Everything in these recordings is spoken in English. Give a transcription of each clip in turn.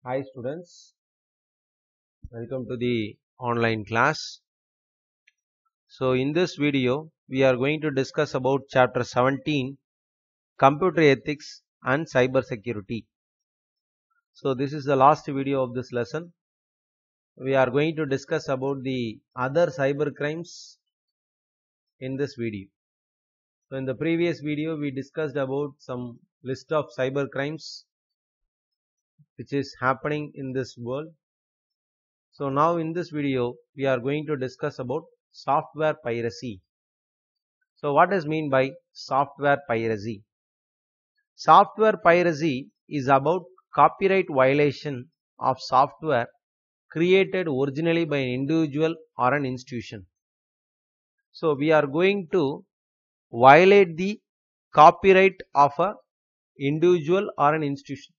Hi students, welcome to the online class. So in this video we are going to discuss about chapter 17, computer ethics and cyber security. So this is the last video of this lesson. We are going to discuss about the other cyber crimes in this video. So in the previous video we discussed about some list of cyber crimes which is happening in this world. So now in this video we are going to discuss about software piracy. So what does mean by software piracy? Software piracy is about copyright violation of software created originally by an individual or an institution. So we are going to violate the copyright of an individual or an institution.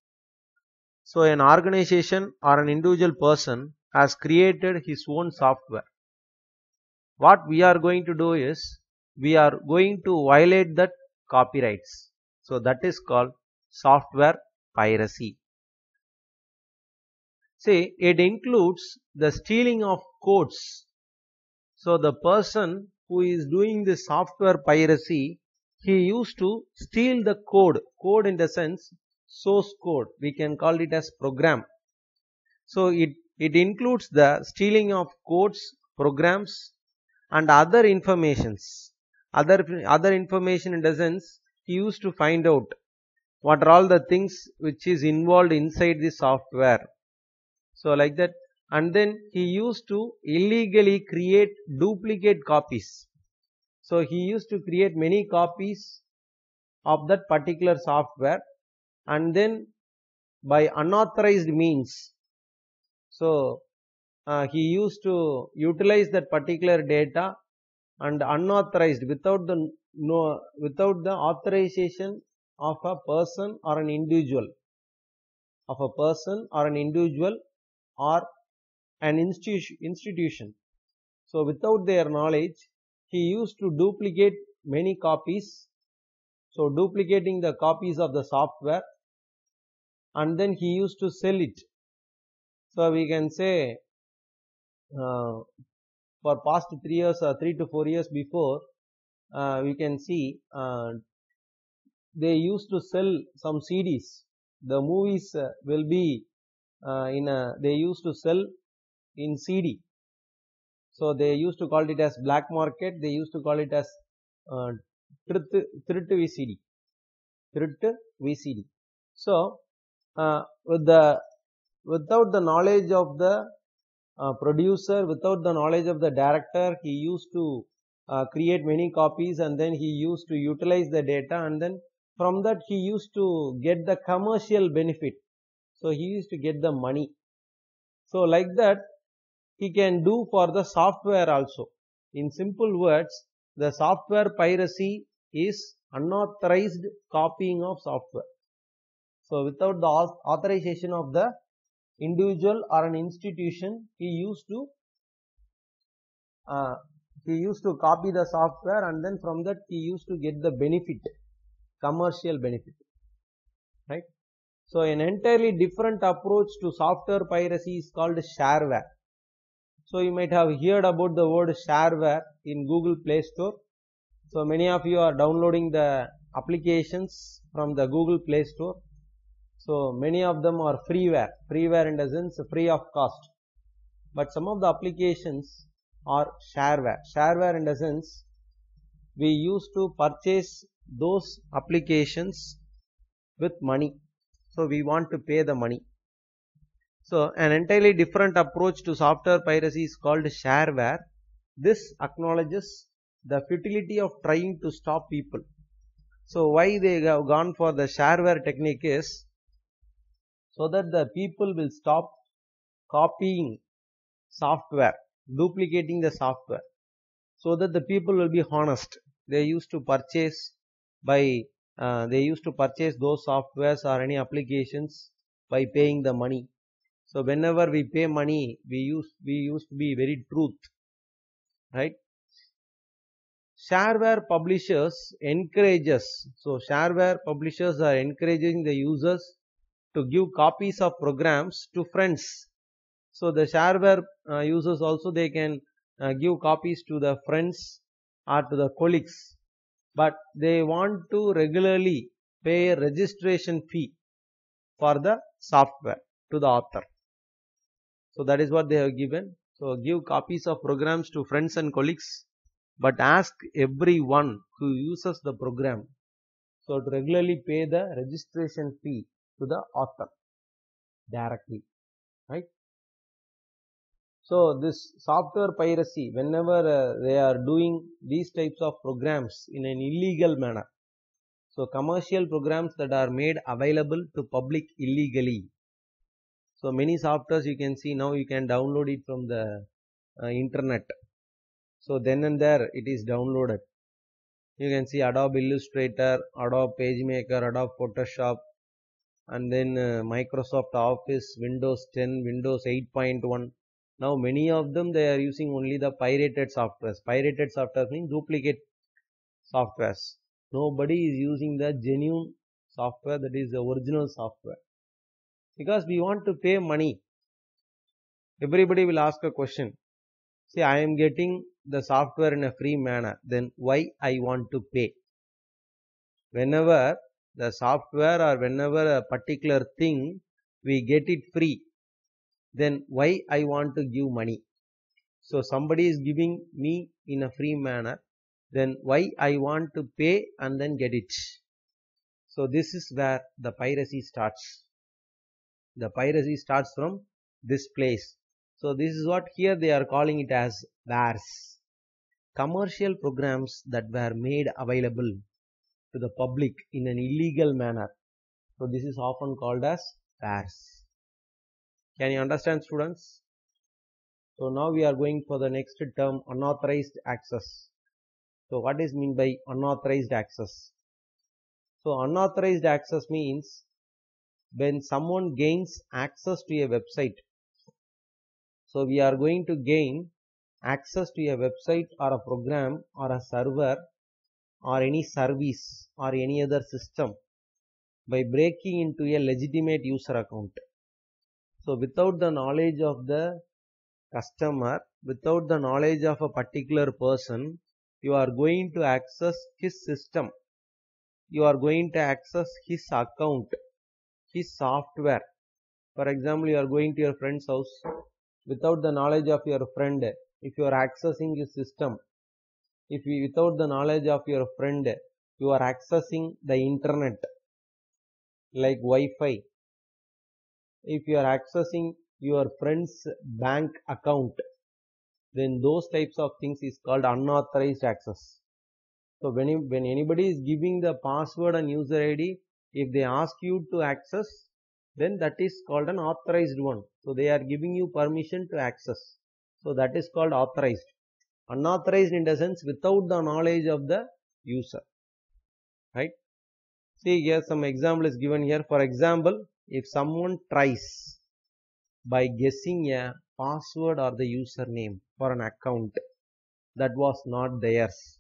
So an organization or an individual person has created his own software. What we are going to do is we are going to violate that copyrights. So that is called software piracy. See, it includes the stealing of codes. So the person who is doing the software piracy, he used to steal the code in the sense source code. We can call it as program. So it includes the stealing of codes, programs and other informations. Other information in the sense he used to find out what are all the things which is involved inside the software. So like that, and then he used to illegally create duplicate copies. So he used to create many copies of that particular software and then by unauthorized means. So he used to utilize that particular data and unauthorized without the authorization of a person or an individual or an institution. So without their knowledge he used to duplicate many copies. So duplicating the copies of the software and then he used to sell it. So we can say for past 3 years or 3 to 4 years before we can see they used to sell some CDs. The movies will be they used to sell in CD. So they used to call it as black market. They used to call it as thrift VCD. So without the knowledge of the producer, without the knowledge of the director, he used to create many copies and then he used to utilize the data and then from that he used to get the commercial benefit. So he used to get the money. So like that he can do for the software also. In simple words, the software piracy is unauthorized copying of software. So without the authorization of the individual or an institution, he used to copy the software and then from that he used to get the benefit, commercial benefit, right? So an entirely different approach to software piracy is called shareware. So you might have heard about the word shareware in Google Play Store. So many of you are downloading the applications from the Google Play Store. So many of them are freeware in the sense free of cost. But some of the applications are shareware in the sense we used to purchase those applications with money. So we want to pay the money. So an entirely different approach to software piracy is called shareware. This acknowledges the futility of trying to stop people. So why they have gone for the shareware technique is so that the people will stop copying software, duplicating the software, so that the people will be honest. They used to purchase those softwares or any applications by paying the money. So whenever we pay money, we used to be very truth, right? Shareware publishers encourages. So shareware publishers are encouraging the users to give copies of programs to friends. So the shareware users also, they can give copies to the friends or to the colleagues, but they want to regularly pay a registration fee for the software to the author. So that is what they have given. So give copies of programs to friends and colleagues, but ask everyone who uses the program so to regularly pay the registration fee to the author directly, right? So this software piracy, whenever they are doing these types of programs in an illegal manner, so commercial programs that are made available to public illegally. So many softwares you can see now, you can download it from the internet. So then and there it is downloaded. You can see Adobe Illustrator, Adobe PageMaker, Adobe Photoshop, and then Microsoft Office, Windows 10, Windows 8.1. Now many of them, they are using only the pirated softwares. Pirated software means duplicate softwares. Nobody is using the genuine software, that is the original software. Because we want to pay money. Everybody will ask a question. See, I am getting the software in a free manner, then why I want to pay? Whenever the software or whenever a particular thing we get it free, then why I want to give money? So somebody is giving me in a free manner, then why I want to pay and then get it? So this is where the piracy starts. The piracy starts from this place. So this is what here they are calling it as wares. Commercial programs that were made available to the public in an illegal manner. So this is often called as wares. Can you understand, students? So now we are going for the next term, unauthorized access. So what is meant by unauthorized access? So unauthorized access means when someone gains access to a website. So we are going to gain access to a website or a program or a server or any service or any other system by breaking into a legitimate user account. So without the knowledge of the customer, without the knowledge of a particular person, you are going to access his system. You are going to access his account, his software. For example, you are going to your friend's house without the knowledge of your friend. If you are accessing his system, without the knowledge of your friend, you are accessing the internet like Wi-Fi. If you are accessing your friend's bank account, then those types of things is called unauthorized access. So when anybody is giving the password and user ID, if they ask you to access, then that is called an authorized one. So they are giving you permission to access. So that is called authorized. Unauthorized in the sense without the knowledge of the user. Right? See here some example is given here. For example, if someone tries by guessing a password or the username for an account that was not theirs.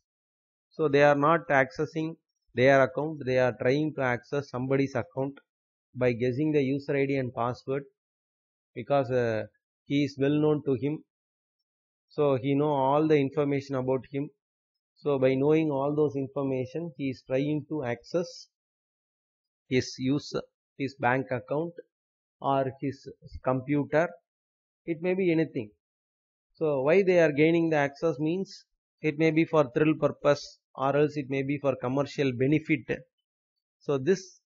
So they are not accessing their account, they are trying to access somebody's account by guessing the user ID and password because he is well known to him. So he know all the information about him. So by knowing all those information, he is trying to access his bank account or his computer. It may be anything. So why they are gaining the access means it may be for thrill purpose or else it may be for commercial benefit. So this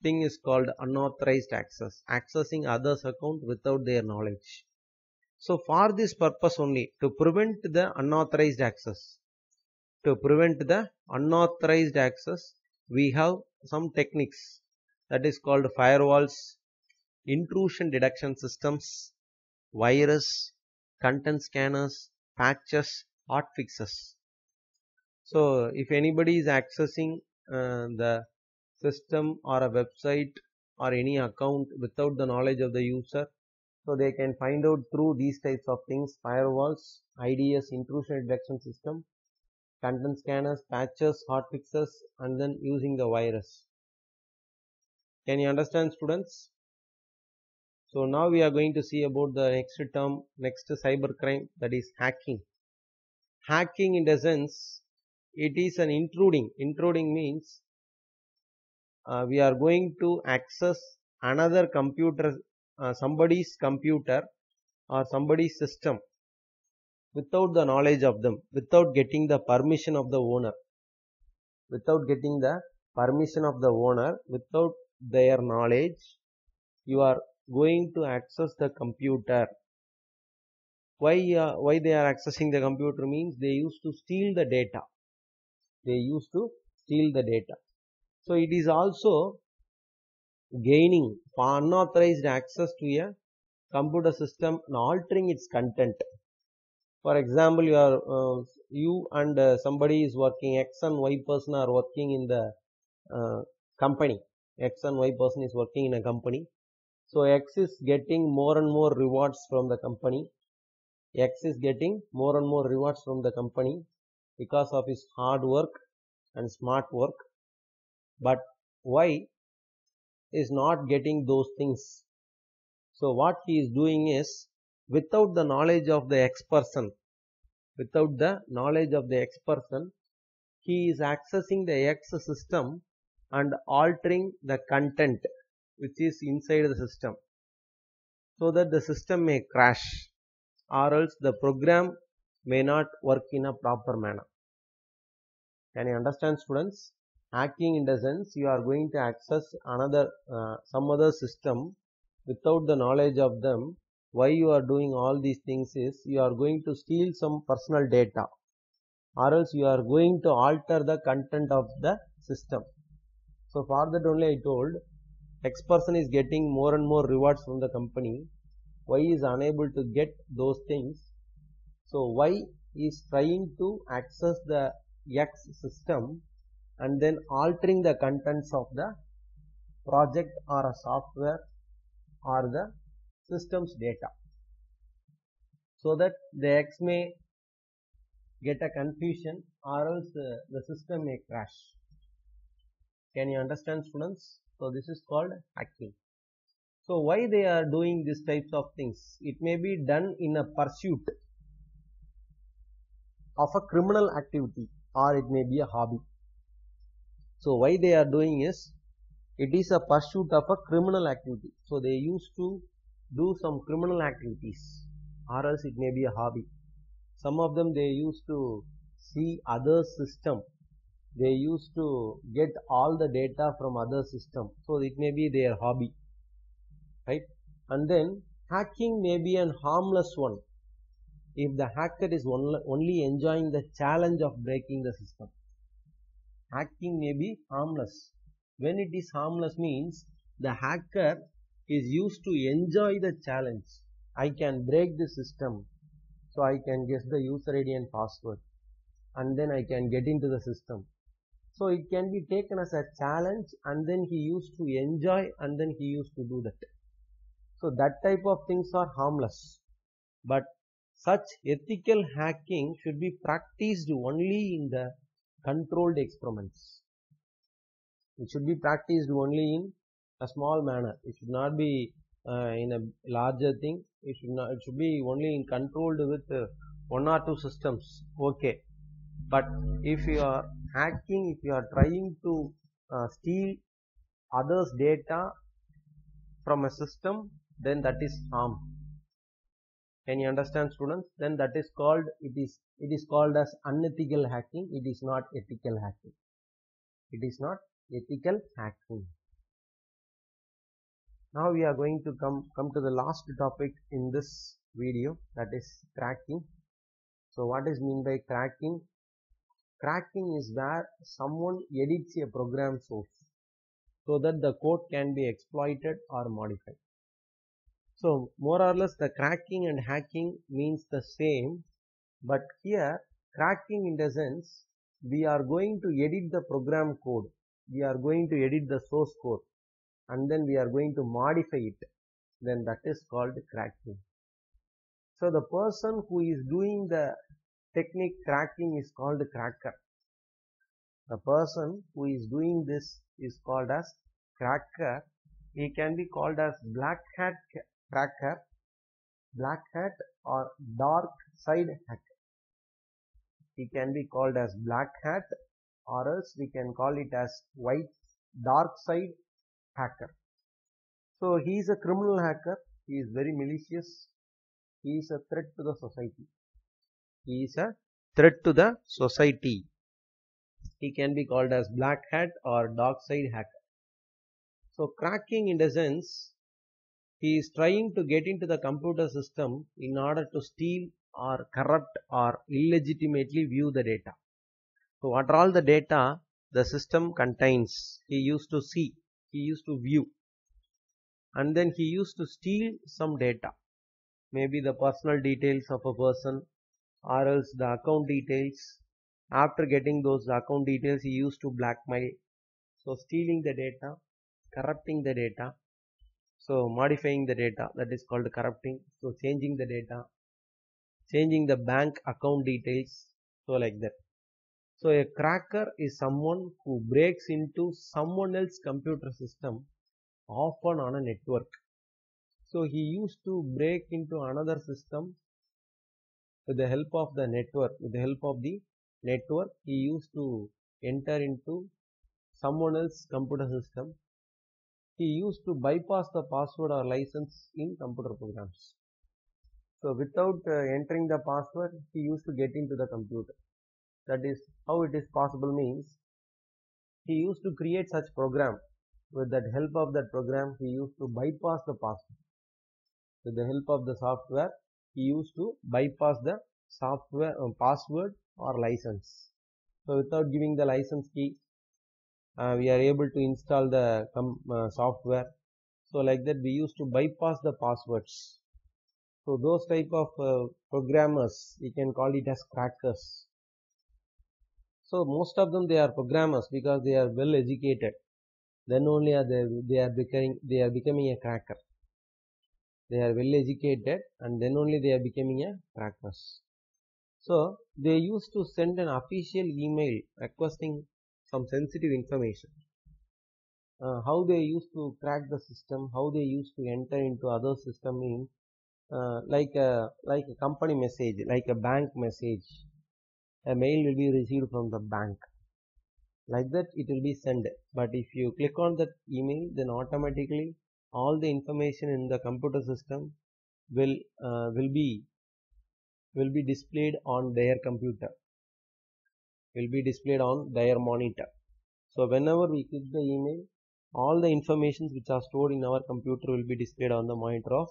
thing is called unauthorized access, accessing others' account without their knowledge. So for this purpose only, to prevent the unauthorized access, we have some techniques, that is called firewalls, intrusion detection systems, virus, content scanners, patches, hotfixes. So if anybody is accessing the system or a website or any account without the knowledge of the user, so they can find out through these types of things: firewalls, IDS, intrusion detection system, content scanners, patches, hotfixes, and then using the virus. Can you understand, students? So now we are going to see about the next term, next cybercrime, that is hacking. Hacking in the sense, it is an intruding. Intruding means we are going to access another computer, somebody's computer or somebody's system without the knowledge of them, without getting the permission of the owner. Without getting the permission of the owner, without their knowledge, you are going to access the computer. Why they are accessing the computer means they used to steal the data. They used to steal the data. So it is also gaining unauthorized access to a computer system and altering its content. For example, you and somebody is working, X and Y person are working in the company. X and Y person is working in a company. So X is getting more and more rewards from the company. X is getting more and more rewards from the company because of his hard work and smart work. But Y is not getting those things. So what he is doing is, without the knowledge of the X person, he is accessing the X system and altering the content which is inside the system, so that the system may crash or else the program may not work in a proper manner. Can you understand, students? Hacking in the sense, you are going to access another some other system without the knowledge of them. Why you are doing all these things is, you are going to steal some personal data, or else you are going to alter the content of the system. So for that only I told, X person is getting more and more rewards from the company. Y is unable to get those things. So Y is trying to access the X system and then altering the contents of the project or a software or the system's data, so that the X may get a confusion or else the system may crash. Can you understand, students? So this is called hacking. So why they are doing these types of things? It may be done in a pursuit of a criminal activity, or it may be a hobby. So why they are doing is, it is a pursuit of a criminal activity. So they used to do some criminal activities, or else it may be a hobby. Some of them, they used to see other system. They used to get all the data from other system. So it may be their hobby, right? And then hacking may be an harmless one if the hacker is only enjoying the challenge of breaking the system. Hacking may be harmless. When it is harmless means the hacker is used to enjoy the challenge. I can break the system, so I can guess the user ID and password, and then I can get into the system. So it can be taken as a challenge, and then he used to enjoy, and then he used to do that. So that type of things are harmless. But such ethical hacking should be practiced only in the controlled experiments. It should be practiced only in a small manner. It should not be in a larger thing. It should be only in controlled with one or two systems. Okay. But if you are hacking, if you are trying to steal others' data from a system, then that is harm. Can you understand, students? Then that is called, it is called as unethical hacking. It is not ethical hacking. It is not ethical hacking. Now we are going to come to the last topic in this video, that is cracking. So what is mean by cracking? Cracking is where someone edits a program source so that the code can be exploited or modified. So more or less the cracking and hacking means the same, but here cracking in the sense, we are going to edit the program code, we are going to edit the source code, and then we are going to modify it, then that is called cracking. So the person who is doing the technique cracking is called cracker. The person who is doing this is called as cracker. He can be called as black hat cracker, black hat or dark side hacker. He can be called as black hat or else we can call it as white dark side hacker. So he is a criminal hacker. He is very malicious. He is a threat to the society. He is a threat to the society. He can be called as black hat or dark side hacker. So cracking, in a sense, he is trying to get into the computer system in order to steal or corrupt or illegitimately view the data. So what are all the data the system contains, he used to see, he used to view, and then he used to steal some data, maybe the personal details of a person or else the account details. After getting those account details, he used to blackmail. So stealing the data, corrupting the data, so modifying the data, that is called corrupting. So changing the data, changing the bank account details, so like that. So a cracker is someone who breaks into someone else's computer system, often on a network. So he used to break into another system with the help of the network. With the help of the network, he used to enter into someone else's computer system. He used to bypass the password or license in computer programs. So without entering the password, he used to get into the computer. That is how it is possible, means he used to create such program. With that help of that program, he used to bypass the password. With the help of the software, he used to bypass the software password or license. So without giving the license key, we are able to install the software. So like that we used to bypass the passwords. So those type of programmers, we can call it as crackers. So most of them, they are programmers because they are well educated. Then only they are becoming a cracker. They are well educated and then only they are becoming a crackers. So they used to send an official email requesting some sensitive information. How they used to crack the system, how they used to enter into other system means like a company message, like a bank message. A mail will be received from the bank. Like that it will be sent. But if you click on that email, then automatically all the information in the computer system will be displayed on their computer, will be displayed on their monitor. So whenever we click the email, all the informations which are stored in our computer will be displayed on the monitor of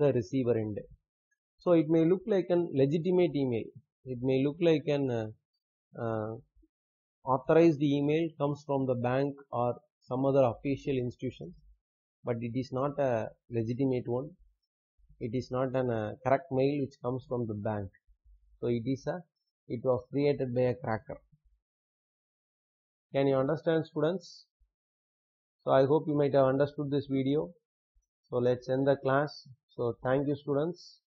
the receiver end. So it may look like an legitimate email. It may look like an authorized email comes from the bank or some other official institution, but it is not a legitimate one. It is not an correct mail which comes from the bank. So it was created by a cracker. Can you understand, students? So I hope you might have understood this video. So let's end the class. So thank you, students.